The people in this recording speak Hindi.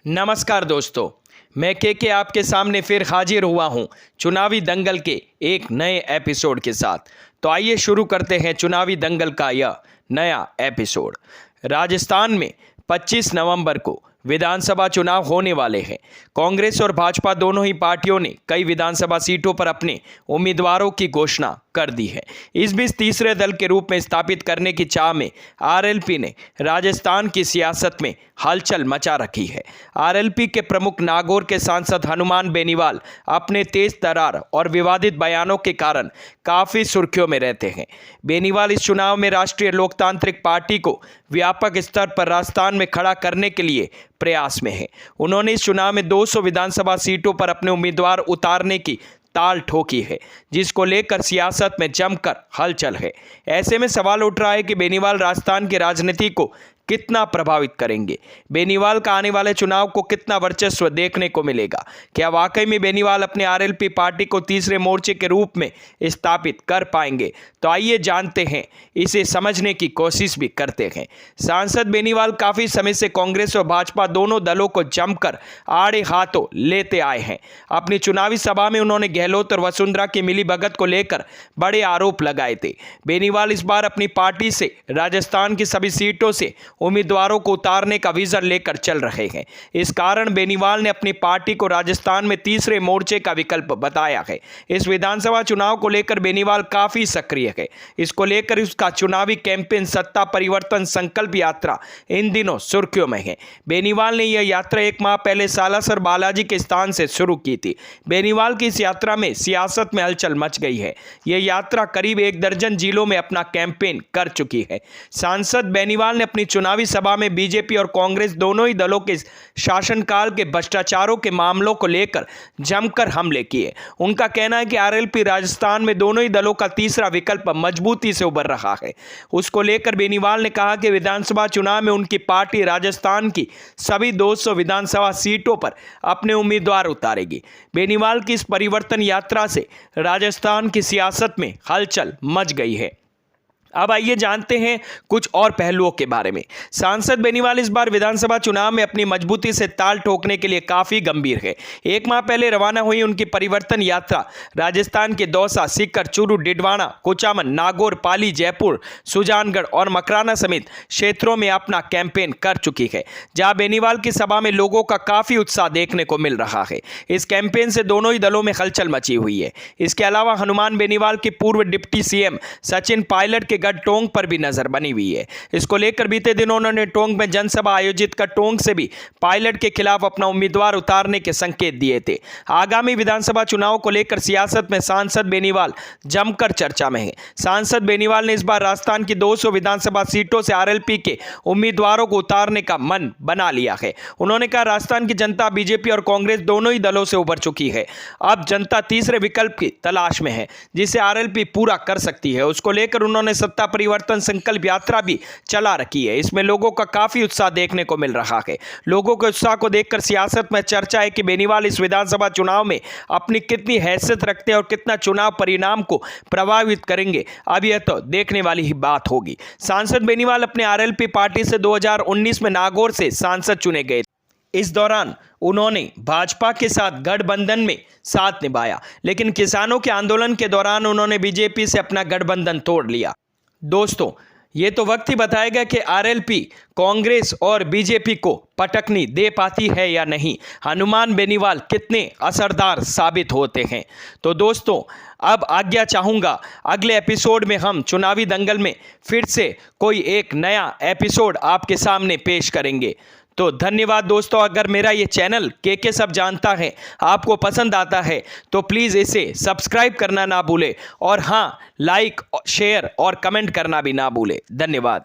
नमस्कार दोस्तों, मैं के आपके सामने फिर हाजिर हुआ हूं चुनावी दंगल के एक नए एपिसोड के साथ। तो आइए शुरू करते हैं चुनावी दंगल का यह नया एपिसोड। राजस्थान में 25 नवंबर को विधानसभा चुनाव होने वाले हैं। कांग्रेस और भाजपा दोनों ही पार्टियों ने कई विधानसभा सीटों पर अपने उम्मीदवारों की घोषणा कर दी है। इस बीच तीसरे दल के रूप में स्थापित करने की चाह में आरएलपी ने राजस्थान की सियासत में हलचल मचा रखी है। आरएलपी के प्रमुख नागौर के सांसद हनुमान बेनीवाल अपने तेज तर्रार और विवादित बयानों के कारण काफी सुर्खियों में रहते हैं। बेनीवाल इस चुनाव में राष्ट्रीय लोकतांत्रिक पार्टी को व्यापक स्तर पर राजस्थान में खड़ा करने के लिए प्रयास में है। उन्होंने इस चुनाव में 200 विधानसभा सीटों पर अपने उम्मीदवार उतारने की ताल ठोकी है, जिसको लेकर सियासत में जमकर हलचल है। ऐसे में सवाल उठ रहा है कि बेनीवाल राजस्थान की राजनीति को कितना प्रभावित करेंगे। बेनीवाल का आने वाले चुनाव को कितना वर्चस्व देखने को मिलेगा। क्या वाकई में बेनीवाल अपने आरएलपी पार्टी को तीसरे मोर्चे के रूप में स्थापित कर पाएंगे? तो आइए जानते हैं, इसे समझने की कोशिश भी करते हैं। सांसद बेनीवाल काफी समय से कांग्रेस और भाजपा दोनों दलों को जमकर आड़े हाथों लेते आए हैं। अपनी चुनावी सभा में उन्होंने गहलोत और वसुंधरा की मिलीभगत को लेकर बड़े आरोप लगाए थे। बेनीवाल इस बार अपनी पार्टी से राजस्थान की सभी सीटों से उम्मीदवारों को उतारने का विजन लेकर चल रहे हैं। इस कारण बेनीवाल ने अपनी पार्टी को राजस्थान में तीसरे मोर्चे का विकल्प बताया है। इस विधानसभा चुनाव को लेकर बेनीवाल काफी सक्रिय है। इसको लेकर उसका चुनावी कैंपेन सत्ता परिवर्तन संकल्प यात्रा इन दिनों सुर्खियों में है। बेनीवाल ने यह यात्रा 1 माह पहले सालासर बालाजी के स्थान से शुरू की थी। बेनीवाल की इस यात्रा में सियासत में हलचल मच गई है। यह यात्रा करीब 1 दर्जन जिलों में अपना कैंपेन कर चुकी है। सांसद बेनीवाल ने अपनी चुनावी सभा में बीजेपी और कांग्रेस दोनों ही दलों के शासनकाल के भ्रष्टाचारों के मामलों को लेकर जमकर हमले किए। उनका कहना है कि आरएलपी राजस्थान में दोनों ही दलों का तीसरा विकल्प मजबूती से उभर रहा है। उसको लेकर बेनीवाल ने कहा कि विधानसभा चुनाव में उनकी पार्टी राजस्थान की सभी 200 विधानसभा सीटों पर अपने उम्मीदवार उतारेगी। बेनीवाल की इस परिवर्तन यात्रा से राजस्थान की सियासत में हलचल मच गई है। अब आइए जानते हैं कुछ और पहलुओं के बारे में। सांसद बेनीवाल इस बार विधानसभा चुनाव में अपनी मजबूती से ताल ठोकने के लिए काफी गंभीर है। 1 माह पहले रवाना हुई उनकी परिवर्तन यात्रा राजस्थान के दौसा, सीकर, चूरू, डिडवाना, कुचामन, नागौर, पाली, जयपुर, सुजानगढ़ और मकराना समेत क्षेत्रों में अपना कैंपेन कर चुकी है, जहां बेनीवाल की सभा में लोगों का काफी उत्साह देखने को मिल रहा है। इस कैंपेन से दोनों ही दलों में हलचल मची हुई है। इसके अलावा हनुमान बेनीवाल की पूर्व डिप्टी सीएम सचिन पायलट के गढ़ टोंक पर भी नजर बनी हुई है। इसको लेकर बीते दिनों उन्होंने टोंक में जनसभा आयोजित कर टोंक से भी पायलट के खिलाफ अपना उम्मीदवार उतारने के संकेत दिए थे। आगामी विधानसभा चुनाव को लेकर सियासत में सांसद बेनीवाल जमकर चर्चा में है। सांसद बेनीवाल ने इस बार राजस्थान की 200 विधानसभा सीटों से आरएलपी के उम्मीदवारों को उतारने का मन बना लिया है। उन्होंने कहा, राजस्थान की जनता बीजेपी और कांग्रेस दोनों ही दलों से उभर चुकी है। अब जनता तीसरे विकल्प की तलाश में है, जिसे आरएलपी पूरा कर सकती है। उसको लेकर उन्होंने सत्ता परिवर्तन संकल्प यात्रा भी चला रखी है। इसमें लोगों का काफी उत्साह देखने को मिल रहा है। लोगों के उत्साह को देखकर सियासत में चर्चा है कि बेनीवाल इस विधानसभा चुनाव में अपनी कितनी हैसियत रखते हैं और कितना चुनाव परिणाम को प्रभावित करेंगे। अब यह तो देखने वाली ही बात होगी। सांसद बेनीवाल अपने आरएलपी पार्टी से 2019 में नागौर से सांसद चुने गए। इस दौरान उन्होंने भाजपा के साथ गठबंधन में साथ निभाया, लेकिन किसानों के आंदोलन के दौरान उन्होंने बीजेपी से अपना गठबंधन तोड़ लिया। दोस्तों, ये तो वक्त ही बताएगा कि आरएलपी कांग्रेस और बीजेपी को पटकनी दे पाती है या नहीं। हनुमान बेनीवाल कितने असरदार साबित होते हैं। तो दोस्तों, अब आज्ञा चाहूँगा, अगले एपिसोड में हम चुनावी दंगल में फिर से कोई एक नया एपिसोड आपके सामने पेश करेंगे। तो धन्यवाद दोस्तों। अगर मेरा ये चैनल के सब जानता है आपको पसंद आता है तो प्लीज़ इसे सब्सक्राइब करना ना भूले, और हाँ, लाइक, शेयर और कमेंट करना भी ना भूले। धन्यवाद।